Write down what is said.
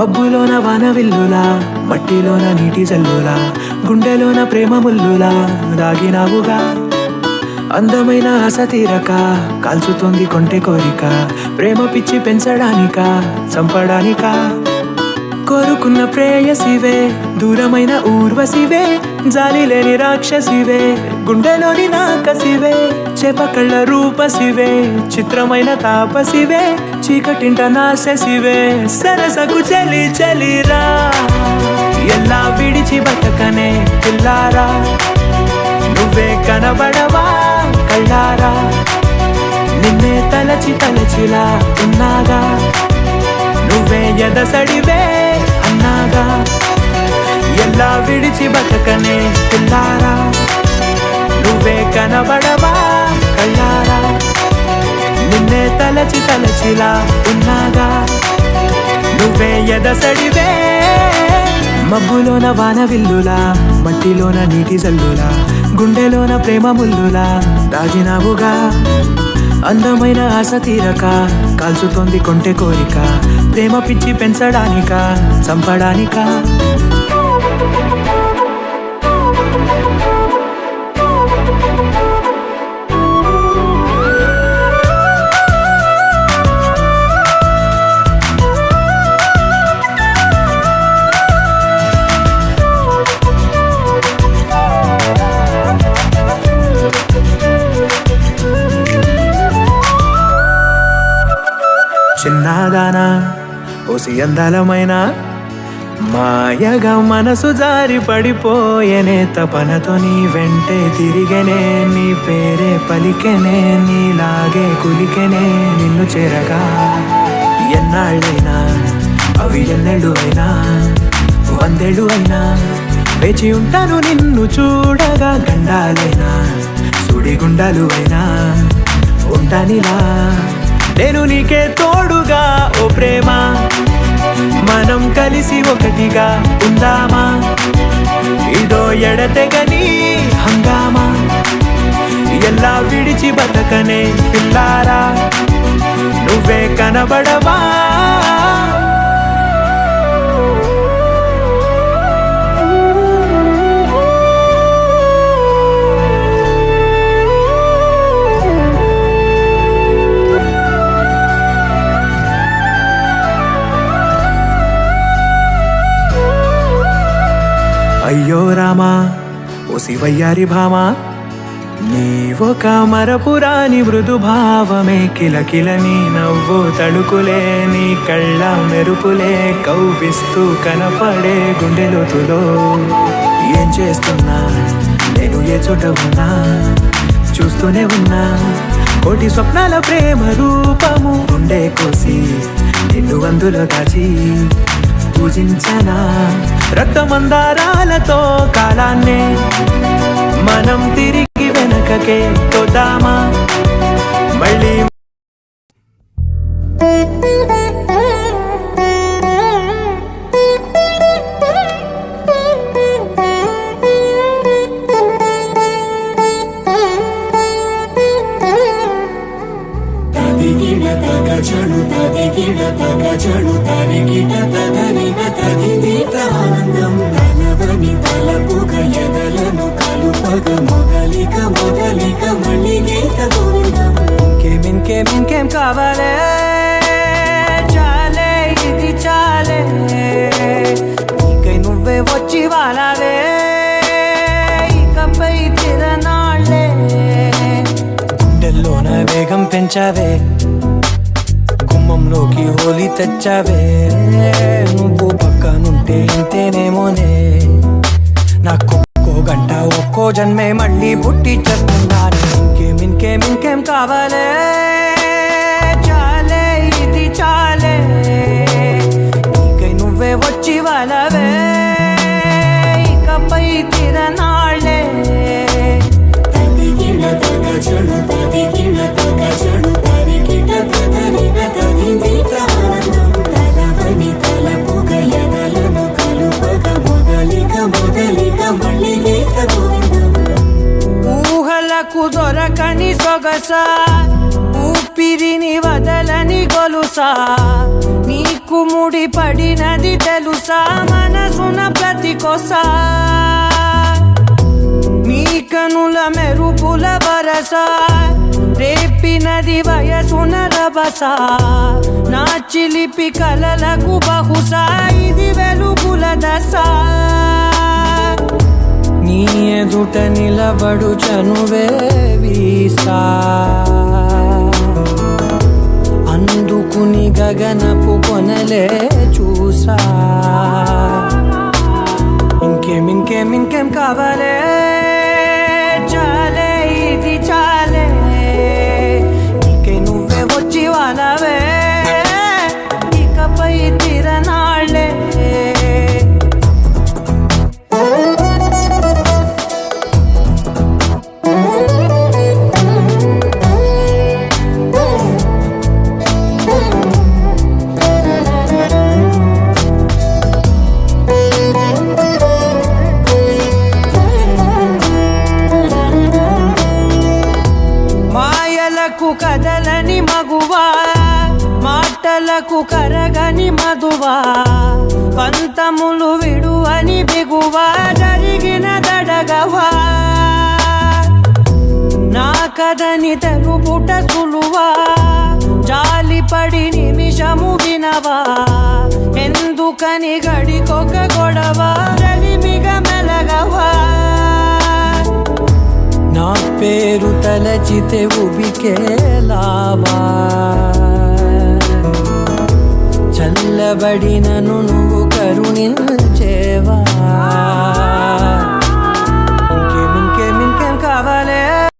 మబ్బులోన వాన విల్లులా, మట్టిలోన నీటి జల్లులా, గుండెలోన ప్రేమ ముల్లులా దాగినావుగా. అందమైన ఆశ తీరక కాల్చుతోంది కొంటె కోరిక, ప్రేమ పిచ్చి పెంచడానిక చంపడానిక. కోరుకున్న ప్రేయసివే, దూరమైన ఊర్వశివే, జాలి లేని రాక్షసివే, గుండెలోని నాకసివే, చేపకళ్ళ రూపసివే, చిత్రమైన తాపసివే, చీకటింట నాశసివే, సరసకు చలి చలిరా. ఎలా విడిచి బతకనే పిల్లారా, నువ్వే కనబడవా కళ్ళారా, నిన్నే తలచి తలచిలా ఉన్నాగా, నువ్వే ఎదసడివే అన్నాగా. ఎలా విడిచి బతకనే పిల్లారా, నువ్వే కనబడవా కళ్ళారా, నిన్నే తలచి తలచిలా ఉన్నాగా, నువ్వే ఎదసడివే. మబ్బులోన వాన విల్లులా, మట్టిలోన నీటి జల్లులా, గుండెలోన ప్రేమ ముల్లులా దాగినావుగా. అందమైన ఆశ తీరక కాల్చుతోంది కొంటె కోరిక, ప్రేమ పిచ్చి పెంచడానిక చంపడానిక. చిన్నదానా ఓసి అందలమైన, మాయగా మనసు జారి పడిపోయేనే, తపనతో నీ వెంటే తిరిగేనే, నీ పేరే పలికెనే, నీలాగే కులికెనే నిన్ను చేరగా. ఎన్నాళ్ళైనా అవి ఎన్నెళ్ళు అయినా, 100 ఏళ్ళు అయినా వేచి ఉంటాను నిన్ను చూడగా. గండాలైనా సుడిగుండాలు అయినా ఉంటానిలా, నేను నీకే తోడుగా. ఓ ప్రేమ, మనం కలిసి ఒకటిగా ఉందామా, ఇదో ఎడతెగని హంగామా. ఎలా విడిచి బతకనే పిల్లారా, నువ్వే కనబడవా. అయ్యో రామా ఓ శివయ్యారి భామా, నీవొక మరపురాని మృదు భావమే, కిలకిల నీ నవ్వు తడుకులే, నీ కళ్ళ మెరుపులే కవ్విస్తూ కనపడే గుండెలోతులో. ఏం చేస్తున్నా నేను ఏ చోట ఉన్నా, చూస్తూనే ఉన్నా కోటి స్వప్నాల ప్రేమ రూపము. గుండె కోసి నిన్ను అందులో దాచి పూజించనా, రక్తమందారాలతో కాలాన్నే మనం తిరిగి వెనకకే తోద్దామా మళ్ళీ. ఆనందం తలవని తలపుగ ఎదలను కలుపగ మొదలిక మొదలిక మళ్ళీ గీత గోవిందం. ఇంకేం కావాలే, చాలే ఇది చాలే, నీకై నువ్వే వచ్చి వాలావే, ఇకపై తిరనాళ్ళే. గుండెల్లోన వేగం పెంచావే, గుమ్మంలోకి హోలీ తెచ్చావే, నువ్వు పక్కనుంటే ఇంతేనేమోనే. నాకు ఒక్కో గంట ఒక్కో జన్మే మళ్ళీ పుట్టి చేస్తున్నాను. ఇంకేం కావాలే, చాలే ఇది చాలే, నీకై నువ్వే వచ్చి వాళ్ళవే, ఇకపై తిరనాళ్ళే. తదిగిన తగ చెడు తదిగిన తగ చెడు తరిగిట తదరిన తదిందిట ఆనందం తలవని తలపుగ ఎదలను కలుపగ మొదలిక మొదలిక మళ్ళీ గీత గోవిందం. ఊహలకు దొరకని సొగస, ఊపిరిని వదలని గొలుసా, నీకు నీకు ముడి పడినది తెలుసా మనసున ప్రతి కొసా నీ కనుల మెరుపుల వరస రేపినది వయసున రభస నా చిలిపి కలలకు బహుశా ఇది వెలుగుల దశ నీ ఎదుట నిలబడు చనువే వీసా అందుకుని గగనపు కొనలే చూసా ఇంకేం కావాలే చాలే ఇది చాలే నీకే నువ్వే వచ్చి వాళ్ళవే ఇకపై తిరనాళ్ళే కదలని మగువా మాటలకు కరగని మధువా పంతములు విడువని బిగువా జరిగిన దడగవా నా కదని తెలుపుట సులువా జాలిపడి నిమిషము వినవా ఎందుకని గడికొక గొడవ రలిమిగ మెలగవా నా పేరు తలచితే ఉబికేలావా చల్లబడినను నువ్వు కరుణించేవా